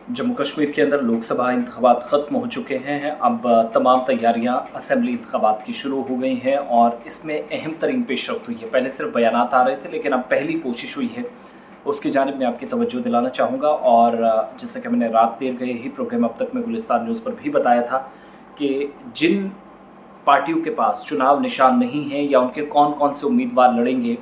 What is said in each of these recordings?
जम्मू कश्मीर के अंदर लोकसभा इंतखाबात ख़त्म हो चुके हैं। अब तमाम तैयारियां असेंबली इंतखाबात की शुरू हो गई हैं और इसमें अहम तरीन पेशरफ्त हुई है। पहले सिर्फ बयानात आ रहे थे, लेकिन अब पहली कोशिश हुई है, उसकी जानिब में आपकी तवज्जो दिलाना चाहूँगा। और जैसा कि मैंने रात देर गए ही प्रोग्राम अब तक में गुलिस्तान न्यूज़ पर भी बताया था कि जिन पार्टियों के पास चुनाव निशान नहीं है या उनके कौन कौन से उम्मीदवार लड़ेंगे,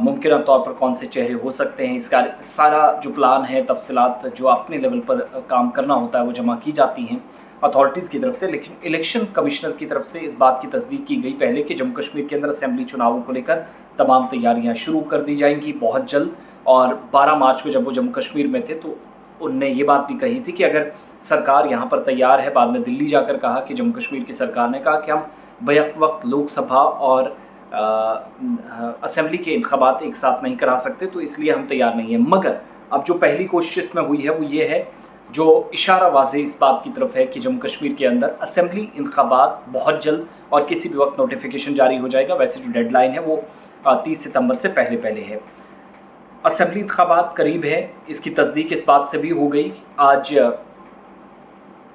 मुमकिन तौर पर कौन से चेहरे हो सकते हैं, इसका सारा जो प्लान है, तफसीलात जो अपने लेवल पर काम करना होता है वो जमा की जाती हैं अथॉरिटीज़ की तरफ से। लेकिन इलेक्शन कमिश्नर की तरफ से इस बात की तस्दीक की गई पहले कि जम्मू कश्मीर के अंदर असेंबली चुनावों को लेकर तमाम तैयारियां शुरू कर दी जाएंगी बहुत जल्द। और 12 मार्च को जब वो जम्मू कश्मीर में थे तो उनने ये बात भी कही थी कि अगर सरकार यहाँ पर तैयार है, बाद में दिल्ली जाकर कहा कि जम्मू कश्मीर की सरकार ने कहा कि हम बैक वक्त लोकसभा और असेंबली के इंतखाबात एक साथ नहीं करा सकते, तो इसलिए हम तैयार नहीं हैं। मगर अब जो पहली कोशिश इसमें हुई है वो ये है, जो इशारा वाज़े इस बात की तरफ है कि जम्मू कश्मीर के अंदर असेंबली इंतखाबात बहुत जल्द और किसी भी वक्त नोटिफिकेशन जारी हो जाएगा। वैसे जो डेडलाइन है वो 30 सितंबर से पहले है। असेंबली इंतखाबात करीब है, इसकी तस्दीक इस बात से भी हो गई। आज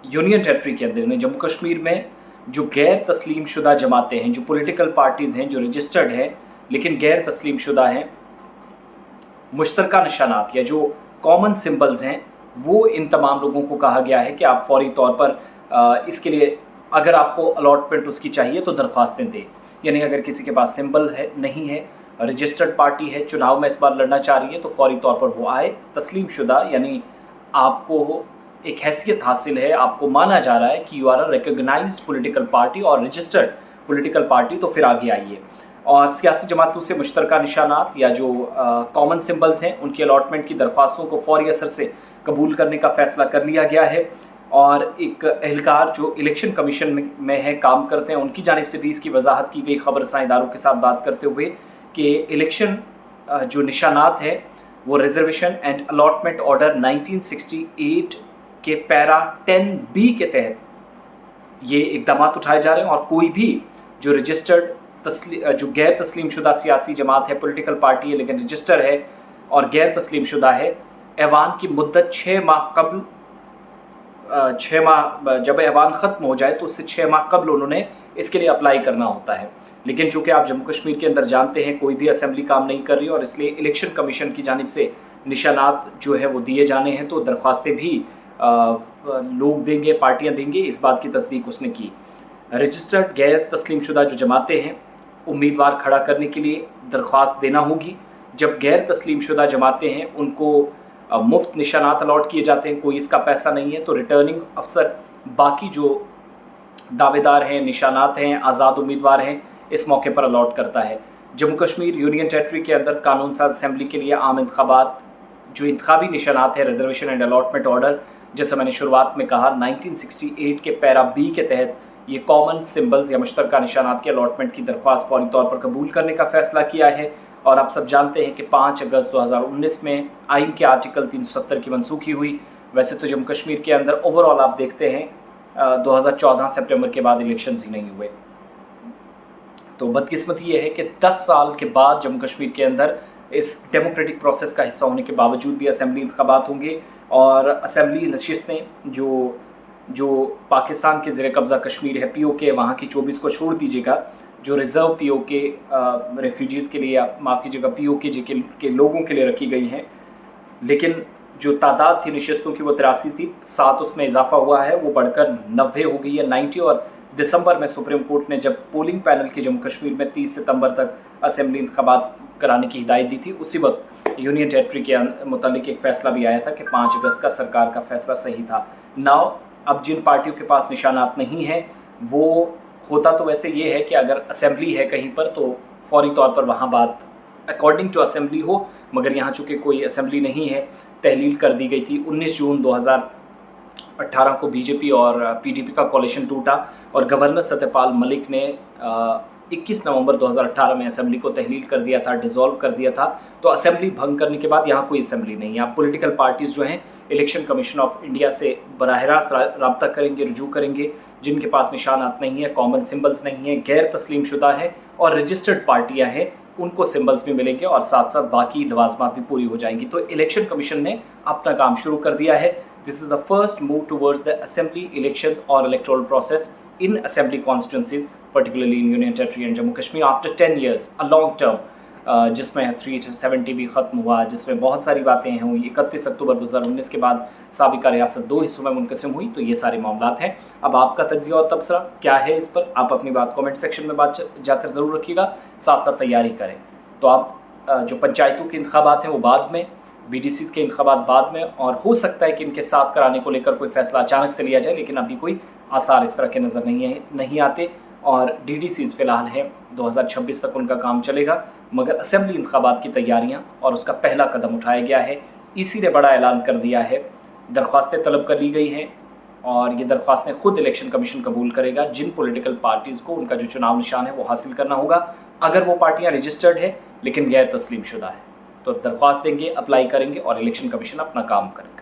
यूनियन टेरिटरी के अंदर जम्मू कश्मीर में जो गैर तस्लीम शुदा जमातें हैं, जो पॉलिटिकल पार्टीज़ हैं, जो रजिस्टर्ड हैं लेकिन गैर तस्लीम शुदा हैं, मुश्तरका निशानात या जो कॉमन सिंबल्स हैं, वो इन तमाम लोगों को कहा गया है कि आप फौरी तौर पर इसके लिए अगर आपको अलॉटमेंट उसकी चाहिए तो दरख्वास्तें दें। यानी अगर किसी के पास सिंबल है, नहीं है, रजिस्टर्ड पार्टी है, चुनाव में इस बार लड़ना चाह रही है, तो फौरी तौर पर वो आए। तस्लीम शुदा यानी आपको एक हैसियत हासिल है, आपको माना जा रहा है कि you are a recognised political party और रजिस्टर्ड पॉलिटिकल पार्टी, तो फिर आगे आइए। और सियासी जमातों से मुश्तरका निशानात या जो कॉमन सिंबल्स हैं उनकी अलॉटमेंट की दरख्वास्तों को फौरी असर से कबूल करने का फ़ैसला कर लिया गया है। और एक एहलकार जो इलेक्शन कमीशन में है, काम करते हैं, उनकी जानिब से भी इसकी वजाहत की गई खबर साइदारों के साथ बात करते हुए कि इलेक्शन जो निशानात है वो रिजर्वेशन एंड अलॉटमेंट ऑर्डर 1968 के पैरा 10B के तहत ये इकदाम उठाए जा रहे हैं। और कोई भी जो रजिस्टर्ड जो गैर तस्लीम शुदा सियासी जमात है, पॉलिटिकल पार्टी है लेकिन रजिस्टर है और गैर तस्लीम शुदा है, ऐवान की मुद्दत 6 माह कबल, 6 माह जब ऐवान ख़त्म हो जाए तो उससे 6 माह कबल उन्होंने इसके लिए अप्लाई करना होता है। लेकिन चूँकि आप जम्मू कश्मीर के अंदर जानते हैं कोई भी असेंबली काम नहीं कर रही और इसलिए इलेक्शन कमीशन की जानिब से निशानात जो है वो दिए जाने हैं, तो दरख्वास्तें भी लोग देंगे, पार्टियां देंगी, इस बात की तस्दीक उसने की। रजिस्टर्ड गैर तस्लीम शुदा जो जमातें हैं, उम्मीदवार खड़ा करने के लिए दरख्वास्त देना होगी। जब गैर तस्लीम शुदा जमातें हैं उनको मुफ्त निशानात अलॉट किए जाते हैं, कोई इसका पैसा नहीं है, तो रिटर्निंग अफसर बाकी जो दावेदार हैं, निशानात हैं, आज़ाद उम्मीदवार हैं, इस मौके पर अलॉट करता है। जम्मू कश्मीर यूनियन टेरिटरी के अंदर कानून साज असेंबली के लिए आम इंतखाबात जो इंतखाबी निशानात है, रिजर्वेशन एंड अलॉटमेंट ऑर्डर, जैसे मैंने शुरुआत में कहा 1968 के पैरा B के तहत ये कॉमन सिंबल्स या मुश्तरका निशानात के अलॉटमेंट की दरख्वास्त फौरी तौर पर कबूल करने का फ़ैसला किया है। और आप सब जानते हैं कि 5 अगस्त 2019 में आइन के आर्टिकल 370 की मनसूखी हुई। वैसे तो जम्मू कश्मीर के अंदर ओवरऑल आप देखते हैं 2014 सितंबर के बाद इलेक्शंस ही नहीं हुए। तो बदकिस्मती ये है कि 10 साल के बाद जम्मू कश्मीर के अंदर इस डेमोक्रेटिक प्रोसेस का हिस्सा होने के बावजूद भी असेंबली इंतखाबात होंगे और असेंबली नशिस्तें जो पाकिस्तान के ज़ेर कब्ज़ा कश्मीर है, POK, वहाँ की 24 को छोड़ दीजिएगा, जो रिज़र्व POK रेफ्यूजीज़ के लिए, माफ़ कीजिएगा, POK के लोगों के लिए रखी गई हैं। लेकिन जो तादाद थी नशिस्तों की वो 83 थी, 7 उसमें इजाफा हुआ है, वो बढ़कर 90 हो गई है, 90। और दिसंबर में सुप्रीम कोर्ट ने जब पोलिंग पैनल के जम्मू कश्मीर में 30 सितंबर तक असेंबली इंतखाबात कराने की हिदायत दी थी, उसी वक्त यूनियन टेरिटरी के मुतालिक एक फ़ैसला भी आया था कि 5 अगस्त का सरकार का फ़ैसला सही था। नाउ अब जिन पार्टियों के पास निशानात नहीं हैं, वो होता तो वैसे ये है कि अगर असेंबली है कहीं पर तो फौरी तौर पर वहाँ बात अकॉर्डिंग टू असेंबली हो, मगर यहाँ चूँकि कोई असेंबली नहीं है, तहलील कर दी गई थी। 19 जून 2018 को BJP और PDP का कोalition टूटा और गवर्नर सत्यपाल मलिक ने 21 नवंबर 2018 में असेंबली को तहलील कर दिया था, डिसॉल्व कर दिया था। तो असेंबली भंग करने के बाद यहाँ कोई असेंबली नहीं है। आप पॉलिटिकल पार्टीज़ जो हैं इलेक्शन कमीशन ऑफ इंडिया से बराह रास्त रब्ता करेंगे, रुजू करेंगे, जिनके पास निशानात नहीं है, कॉमन सिंबल्स नहीं है, गैर तस्लीम शुदा है और रजिस्टर्ड पार्टियाँ हैं, उनको सिंबल्स भी मिलेंगे और साथ साथ बाकी लवाजमात भी पूरी हो जाएंगी। तो इलेक्शन कमीशन ने अपना काम शुरू कर दिया है। This is the first move towards the assembly elections or electoral process in assembly constituencies, particularly in Union Territory and Jammu Kashmir after 10 years, a long term, जिसमें 370 भी ख़त्म हुआ, जिसमें बहुत सारी बातें हैं हुई। 31 अक्टूबर 2019 के बाद साबिका रियासत 2 हिस्सों में मुनक़सिम हुई। तो ये सारे मामलात हैं। अब आपका तज्ज़िया और तबसरा क्या है इस पर? आप अपनी बात कमेंट सेक्शन में बात जाकर ज़रूर रखिएगा, साथ साथ तैयारी करें। तो आप जो पंचायतों के इंतखाबात हैं वो बाद में, BDCs के इंतखाबात बाद में, और हो सकता है कि इनके साथ कराने को लेकर कोई फैसला अचानक से लिया जाए, लेकिन अभी कोई आसार इस तरह के नज़र नहीं आते। और DDCs फ़िलहाल हैं 2026 तक उनका काम चलेगा, मगर असेंबली इंतखाबात की तैयारियां और उसका पहला कदम उठाया गया है। इसी ने बड़ा ऐलान कर दिया है, दरख्वास्तें तलब कर ली गई हैं और ये दरख्वास्तें खुद इलेक्शन कमीशन कबूल करेगा। जिन पॉलिटिकल पार्टीज़ को उनका जो चुनाव निशान है वो हासिल करना होगा, अगर वो पार्टियां रजिस्टर्ड है लेकिन गैर तस्लीम शुदा है, तो दरख्वास्त देंगे, अप्लाई करेंगे और इलेक्शन कमीशन अपना काम करेगा।